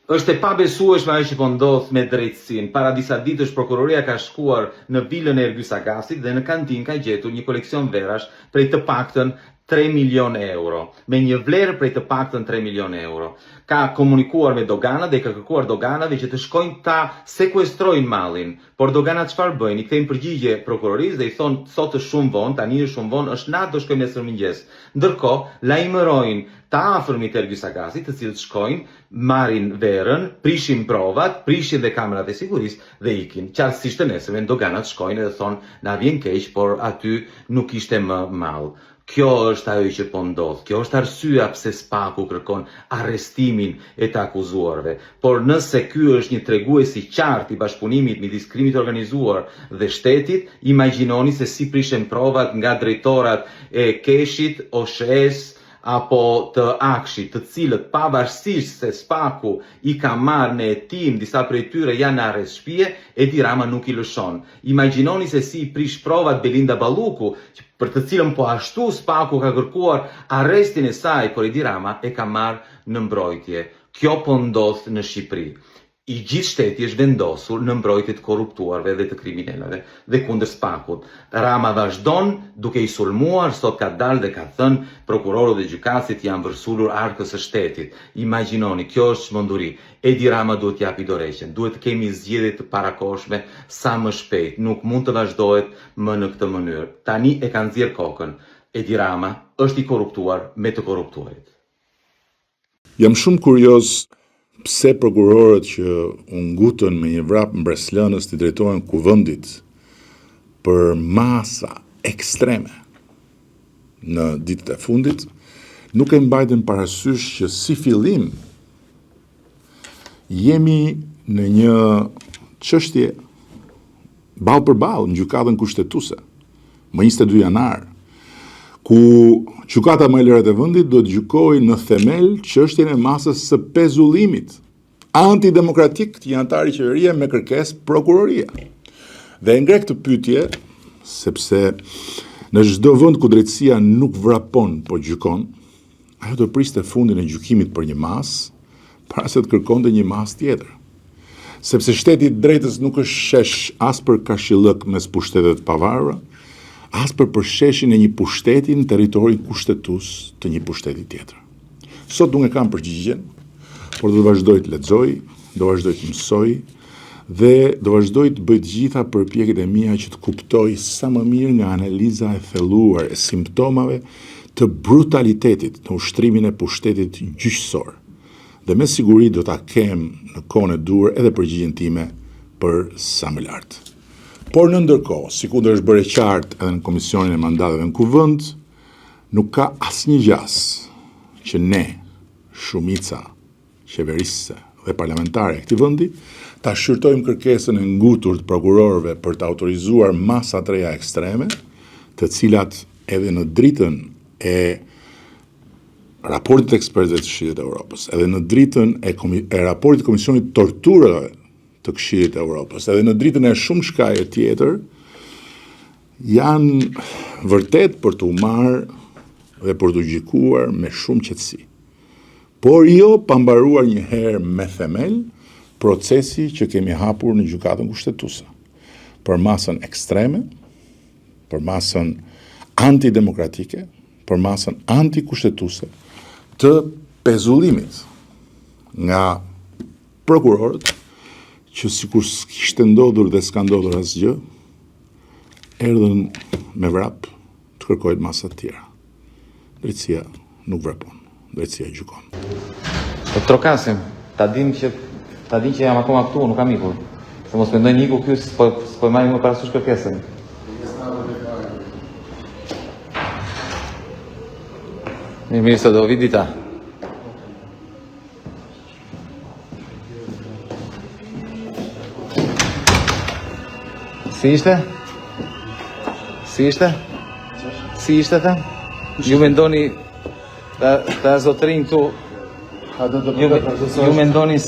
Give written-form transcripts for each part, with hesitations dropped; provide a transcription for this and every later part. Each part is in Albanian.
Është e pabesueshme ajo që po ndodh me drejtësinë. Para disa ditësh prokuroria ka shkuar në vilën e Ergyes Agasit dhe në kantinë ka gjetur një koleksion verash prej të paktën 3 milion euro, me një vlerë prej të paktën 3 milion euro. Ka komunikuar me doganat dhe ka kërkuar doganave që të shkojnë ta sekuestrojnë mallin, por doganat çfarë bëjnë? I kthejnë përgjigje prokurorisë dhe i thonë sot është shumë vonë, tani është shumë vonë, është natë, do shkojmë nesër mëngjes. Ndërkohë, lajmërojnë të afërmit të Ergyes Agasit, të cilët shkojnë, marrin verën, prishin provat, prishin dhe kamerat e sigurisë dhe ikin. Qartësisht të nesërmen doganat shkojnë dhe thonë na vjen keq, por aty nuk ishte më mall. Kjo është ajo që po ndodh. Kjo është arsyeja pse SPAK-u kërkon arrestimin e të akuzuarve. Por nëse ky është një tregues i qartë i bashkëpunimit midis krimit të organizuar dhe shtetit, imagjinoni se si prishen provat nga drejtorat e Keshit, OSHE-s apo të Akshit, të cilët pavarësisht se SPAK-u i ka marrë në hetim, disa prej tyre janë në arrest shtëpie, Edi Rama nuk i lëshon. Imagjinoni se si i prish provat Belinda Balluku, për të cilën po ashtu SPAK-u ka kërkuar arrestin e saj, por Edi Rama e ka marrë në mbrojtje. Kjo po ndodh në Shqipëri. I gjithë shteti është vendosur në mbrojtje të korruptuarve dhe të kriminalëve dhe kundër SPAK-ut. Rama vazhdon duke i sulmuar, sot ka dalë dhe ka thënë prokurorët dhe gjykatësit janë vërsulur arkës së shtetit. Imagjinoni, kjo është çmenduri. Edi Rama duhet të japi dorëheqjen. Duhet të kemi zgjedhje të parakohshme sa më shpejt. Nuk mund të vazhdohet më në këtë mënyrë. Tani e kanë nxjerr kokën. Edi Rama është i korruptuar me të korruptuarit. Jam shumë kurioz pse prokurorët që u ngutën me një vrap mbreslënës të drejtohen kuvendit për masa ekstreme në ditët e fundit, nuk e mbajtën parasysh që si fillim jemi në një çështje ballë për ballë në gjykatën kushtetuese më 22 janar, ku gjykata më e lartë e vendit do të gjykojë në themel çështjen e masës së pezullimit antidemokratik të një antari qeverie me kërkesë prokuroria. Dhe ngre këtë pyetje sepse në çdo vend ku drejtësia nuk vrapon po gjykon, ajo do priste fundin e gjykimit për një masë para se të kërkonte një masë tjetër. Sepse shteti i drejtës nuk është shesh as për kashillëk mes pushtetet të pavarura, as për përsheshin e një pushteti në territorin kushtetues të një pushteti tjetër. Sot nuk e kam përgjigjen, por do vazhdoj të lexoj, do vazhdoj të mësoj dhe do vazhdoj të bëj të gjitha përpjekjet e mia që të kuptoj sa më mirë nga analiza e thelluar e simptomave të brutalitetit në ushtrimin e pushtetit gjyqësor. Dhe me siguri do ta kem në kohën e duhur edhe përgjigjen time për sa më lart. Por në ndërkohë, sikur është bërë qartë edhe në Komisionin e Mandateve në Kuvend, nuk ka asnjë gjas që ne, shumica qeverisëse dhe parlamentare e këtij vendi, ta shqyrtojmë kërkesën e ngutur të prokurorëve për të autorizuar masa të reja ekstreme, të cilat edhe në dritën e raportit të ekspertëve të Këshillit të Evropës, edhe në dritën e raportit të Komisionit të Torturave të Këshillit të Evropës, edhe në dritën e shumë shkaje tjetër, janë vërtet për të marrë dhe për të gjykuar me shumë qetësi. Por jo pa mbaruar një herë me themel procesi që kemi hapur në gjykatën kushtetuese. Për masën ekstreme, për masën antidemokratike, për masën antikushtetuese të pezullimit nga prokurorët që sikur s'kishte ndodhur dhe s'ka ndodhur asgjë, erdhën me vrap të kërkojnë masa të tjera. Drejtësia nuk vrapon, drejtësia gjykon. Trokasim, ta din që jam akoma këtu, nuk kam ikur. Se mos mendoj iku ky s'po marrim më parasysh kërkesën. Mirë, se do vi dita. Si ishte? Si ishte, the? Ju mendoni të zotërin këtu, ju mendoni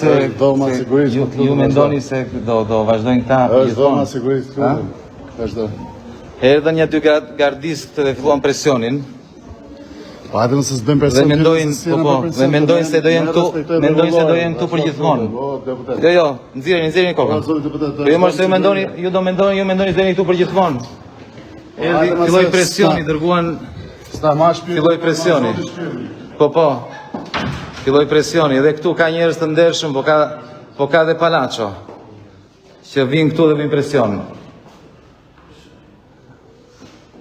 se do vazhdojnë ta? Është dhoma sigurisë këtu. Erdhën një dy gardistë dhe filluan presionin. Po atë nëse s'bën Dhe presion. mendojnë se do jenë këtu për gjithmonë. Jo, nxjerrni kokën. Ju mos e mendoni, ju mendoni se jeni këtu për gjithmonë. Filloi presioni, dërguan. Filloi presioni. Filloi presioni, edhe këtu ka njerëz të ndershëm, po ka dhe palaço që vinë këtu dhe bëjnë presion.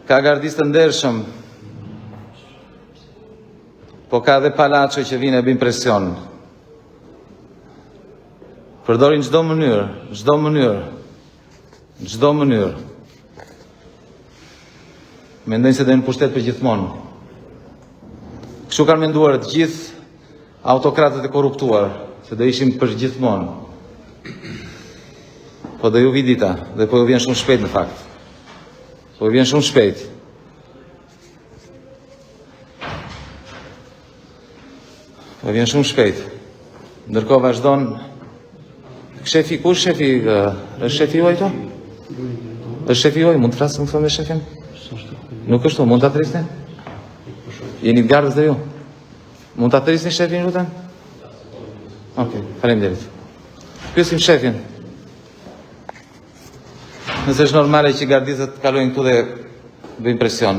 Ka gardistë të ndershëm, po ka dhe palaço që vinë e bëjnë presion. Përdorin çdo mënyrë. Mendojnë se do jenë pushtet për gjithmonë. Kështu kanë menduar të gjithë autokratët e korruptuar, se do ishim për gjithmonë. Po do ju vi dita, dhe po ju vjen shumë shpejt në fakt. Po ju vjen shumë shpejt. Ndërkohë vazhdon shefi, ku është shefi? Është shefi juaj to? Është shefi juaj, mund të flasë me shefin? Nuk është to, mund të atërisni? Jeni të gardës dhe ju? Mund të atërisni shefin, lutem? Okej, faleminderit. Pyesim shefin. Nëse është normale që gardisët kalojnë këtu dhe bëjnë presion.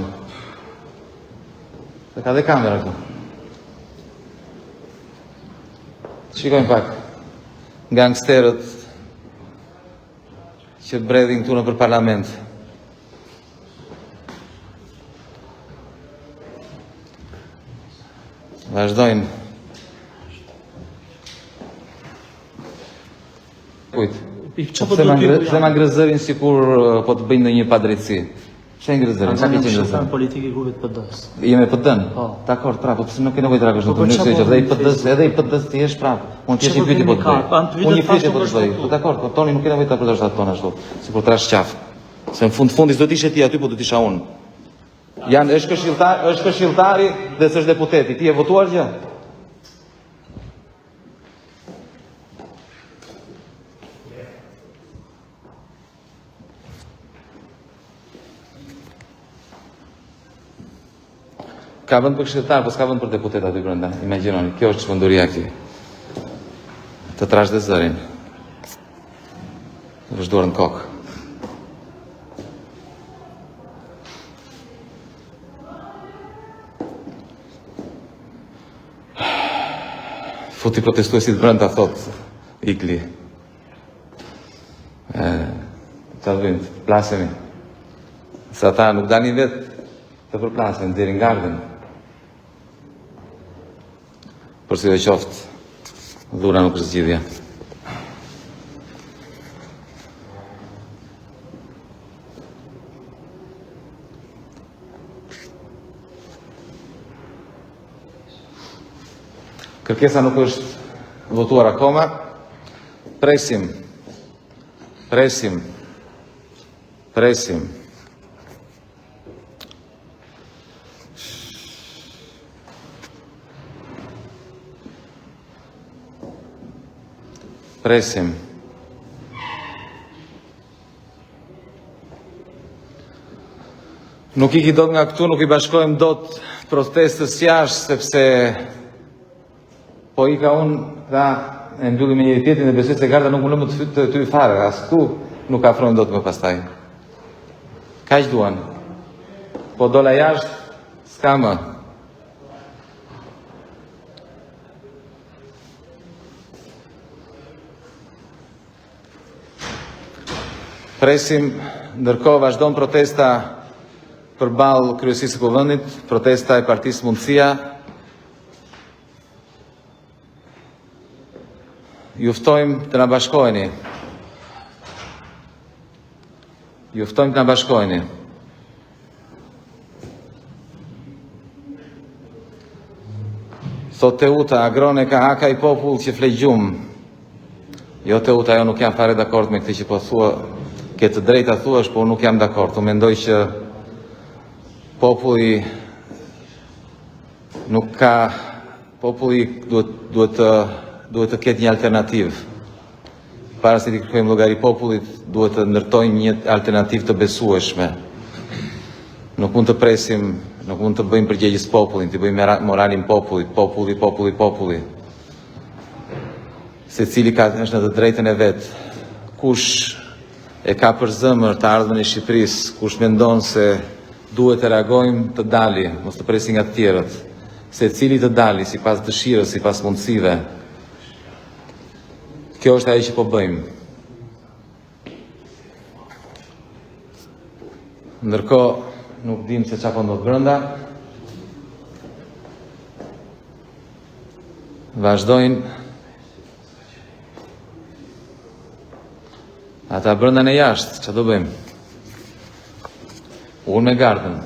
Dhe ka dhe kamera këtu. Shikojmë pak. Gangsterët që bredhin këtu në për parlament. Vazhdojnë. Kujt? Se ma ngrëzërin si kur po të bëjnë në një padrejtësi. Që e ngrëzërin? Qa ke që ngrëzërin? Politikë i grupit PD-s. Jemi PD-n? Dakor, tra, po pëse nuk e nevojt rakosh në të mënyrë se që edhe i PD-s të jesh prapë. Unë t'jesh një pyetje po të bëj. Unë një pyetje po të bëj. Po dakor, po Toni nuk e nevojt ta përdosh atë tonë ashtu, si kur trash qafë. Se në fundis do t'ishe ti aty, po do t'isha unë. Është këshilltari dhe s'është deputeti. Ti e votuar gjë? Ka vend për këshilltar, po s'ka vend për deputet aty brenda. Imagjinoni, kjo është çmenduria këtij. Të trash dhe zërin. Vazhduar në kokë. Futi protestuesit brenda, thot Ikli. Qa të bëjmë, plasemi. Se ata nuk dalin vetë të përplasen, deri në gardën. Por si dhe qoftë, dhura nuk është zgjidhja. Kërkesa nuk është votuar akoma. Presim. Nuk iki dot nga këtu, nuk I bashkojmë dot protestës jashtë, sepse po ika unë dhe e mbyllim me njëri tjetrin dhe besoj se garda nuk mundem të ty fare, as këtu nuk afrojmë dot më pastaj. Kaq duan. Po dola jashtë, s'ka më. Presim, ndërkohë vazhdon protesta përballë kryesisë së kuvendit, protesta e Partisë Mundësia. Juftojmë të na bashkoheni. Thot Teuta, agrone ka haka I popull që fle gjumë. Jo Teuta, jo nuk jam fare dakord me këtë që po thua, ke të drejta thuash, po nuk jam dakord. Unë mendoj që populli nuk ka, populli duhet të ketë një alternativë. Para se t'i kërkojmë llogari popullit, duhet të ndërtojmë një alternativë të besueshme. Nuk mund të presim Nuk mund të bëjmë përgjegjës popullin, të bëjmë moralin popullit, populli. Se cili është në të drejtën e vetë. Kush e ka për zëmër të ardhmen e Shqipërisë, kush mendon se duhet të reagojmë, të dali, mos të presi nga të tjerët. Se cili të dali, si pas dëshirës, si pas mundësive. Kjo është ajo që po bëjmë. Ndërkohë, nuk dim se çfarë po ndodh brenda. Vazhdojnë ata brenda në jashtë, çfarë do bëjmë? Unë me gardën.